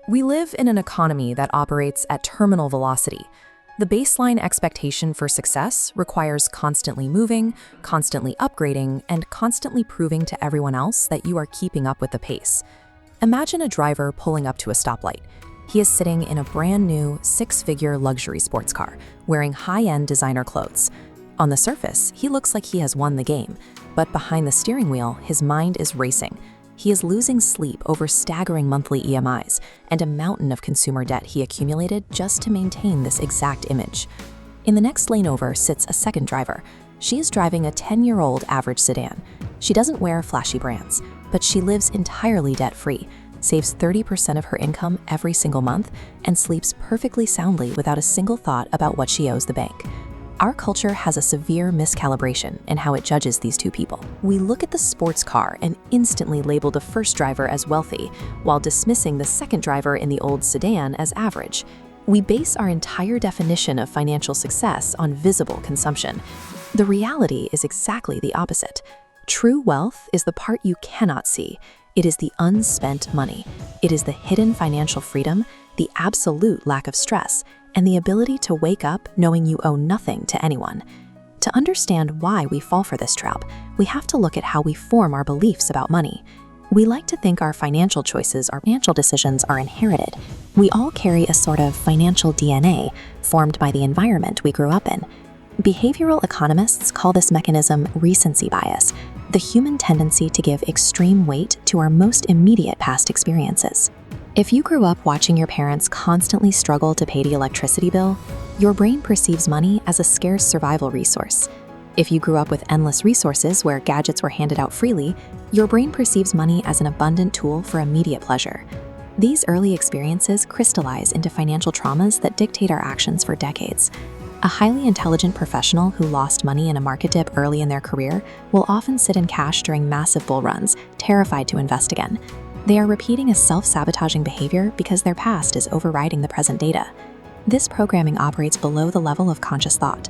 We live in an economy that operates at terminal velocity. The baseline expectation for success requires constantly moving, constantly upgrading, and constantly proving to everyone else that you are keeping up with the pace. Imagine a driver pulling up to a stoplight. He is sitting in a brand new six-figure luxury sports car, wearing high-end designer clothes. On the surface, he looks like he has won the game, but behind the steering wheel, his mind is racing. He is losing sleep over staggering monthly EMIs and a mountain of consumer debt he accumulated just to maintain this exact image. In the next lane over sits a second driver. She is driving a 10-year-old average sedan. She doesn't wear flashy brands, but she lives entirely debt-free, saves 30% of her income every single month, and sleeps perfectly soundly without a single thought about what she owes the bank. Our culture has a severe miscalibration in how it judges these two people. We look at the sports car and instantly label the first driver as wealthy, while dismissing the second driver in the old sedan as average. We base our entire definition of financial success on visible consumption. The reality is exactly the opposite. True wealth is the part you cannot see. It is the unspent money. It is the hidden financial freedom, the absolute lack of stress, and the ability to wake up knowing you owe nothing to anyone. To understand why we fall for this trap, we have to look at how we form our beliefs about money. We like to think our financial choices, our financial decisions are inherited. We all carry a sort of financial DNA formed by the environment we grew up in. Behavioral economists call this mechanism recency bias, the human tendency to give extreme weight to our most immediate past experiences. If you grew up watching your parents constantly struggle to pay the electricity bill, your brain perceives money as a scarce survival resource. If you grew up with endless resources where gadgets were handed out freely, your brain perceives money as an abundant tool for immediate pleasure. These early experiences crystallize into financial traumas that dictate our actions for decades. A highly intelligent professional who lost money in a market dip early in their career will often sit in cash during massive bull runs, terrified to invest again. They are repeating a self-sabotaging behavior because their past is overriding the present data. This programming operates below the level of conscious thought.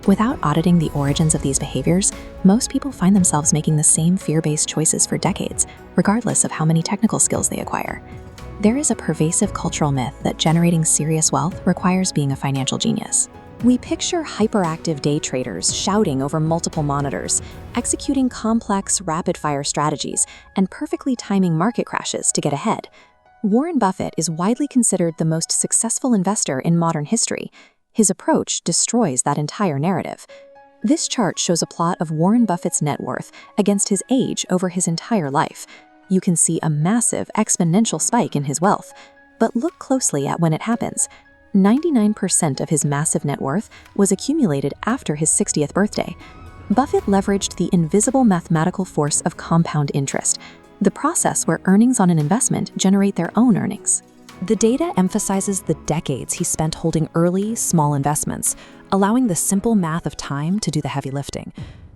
Without auditing the origins of these behaviors, most people find themselves making the same fear-based choices for decades, regardless of how many technical skills they acquire. There is a pervasive cultural myth that generating serious wealth requires being a financial genius. We picture hyperactive day traders shouting over multiple monitors, executing complex, rapid-fire strategies, and perfectly timing market crashes to get ahead. Warren Buffett is widely considered the most successful investor in modern history. His approach destroys that entire narrative. This chart shows a plot of Warren Buffett's net worth against his age over his entire life. You can see a massive exponential spike in his wealth. But look closely at when it happens. 99% of his massive net worth was accumulated after his 60th birthday. Buffett leveraged the invisible mathematical force of compound interest, the process where earnings on an investment generate their own earnings. The data emphasizes the decades he spent holding early, small investments, allowing the simple math of time to do the heavy lifting.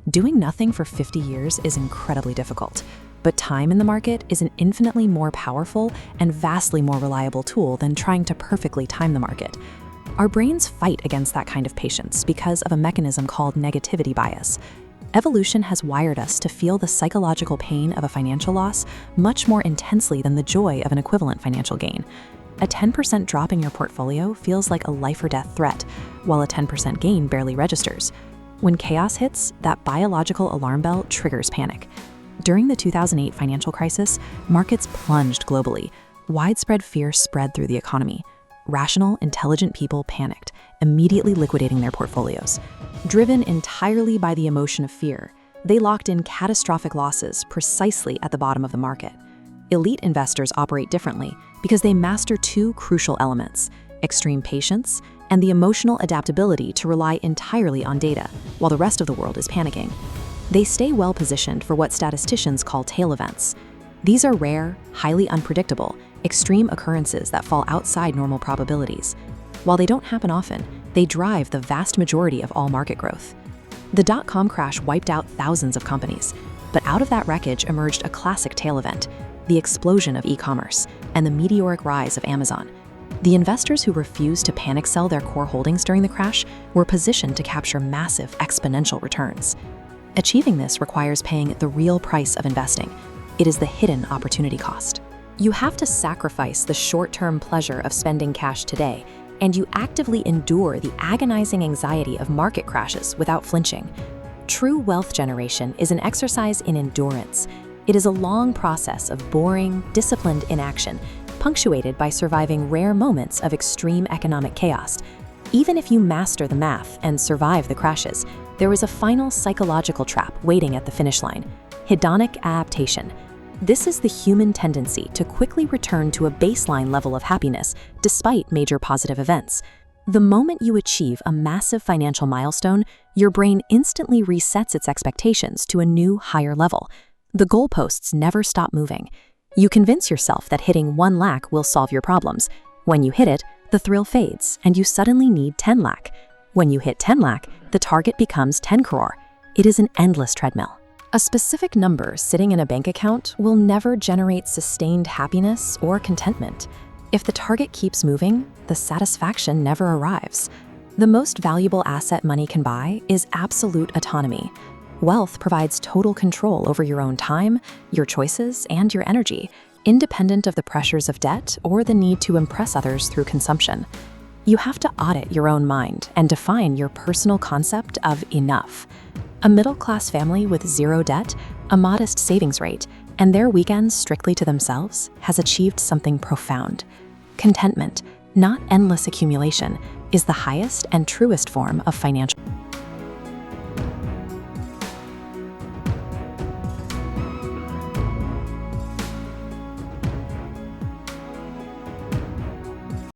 Doing nothing for 50 years is incredibly difficult, but time in the market is an infinitely more powerful and vastly more reliable tool than trying to perfectly time the market. Our brains fight against that kind of patience because of a mechanism called negativity bias. Evolution has wired us to feel the psychological pain of a financial loss much more intensely than the joy of an equivalent financial gain. A 10% drop in your portfolio feels like a life or death threat, while a 10% gain barely registers. When chaos hits, that biological alarm bell triggers panic. During the 2008 financial crisis, markets plunged globally. Widespread fear spread through the economy. Rational, intelligent people panicked, immediately liquidating their portfolios. Driven entirely by the emotion of fear, they locked in catastrophic losses precisely at the bottom of the market. Elite investors operate differently because they master two crucial elements: extreme patience and the emotional adaptability to rely entirely on data, while the rest of the world is panicking. They stay well positioned for what statisticians call tail events. These are rare, highly unpredictable, extreme occurrences that fall outside normal probabilities. While they don't happen often, they drive the vast majority of all market growth. The dot-com crash wiped out thousands of companies, but out of that wreckage emerged a classic tail event: the explosion of e-commerce and the meteoric rise of Amazon. The investors who refused to panic sell their core holdings during the crash were positioned to capture massive exponential returns. Achieving this requires paying the real price of investing. It is the hidden opportunity cost. You have to sacrifice the short-term pleasure of spending cash today, and you actively endure the agonizing anxiety of market crashes without flinching. True wealth generation is an exercise in endurance. It is a long process of boring, disciplined inaction, punctuated by surviving rare moments of extreme economic chaos. Even if you master the math and survive the crashes, there is a final psychological trap waiting at the finish line: hedonic adaptation. This is the human tendency to quickly return to a baseline level of happiness despite major positive events. The moment you achieve a massive financial milestone, your brain instantly resets its expectations to a new, higher level. The goalposts never stop moving. You convince yourself that hitting 1 lakh will solve your problems. When you hit it, the thrill fades and you suddenly need 10 lakh. When you hit 10 lakh, the target becomes 10 crore. It is an endless treadmill. A specific number sitting in a bank account will never generate sustained happiness or contentment. If the target keeps moving, the satisfaction never arrives. The most valuable asset money can buy is absolute autonomy. Wealth provides total control over your own time, your choices, and your energy, independent of the pressures of debt or the need to impress others through consumption. You have to audit your own mind and define your personal concept of enough. A middle-class family with 0 debt, a modest savings rate, and their weekends strictly to themselves has achieved something profound. Contentment, not endless accumulation, is the highest and truest form of financial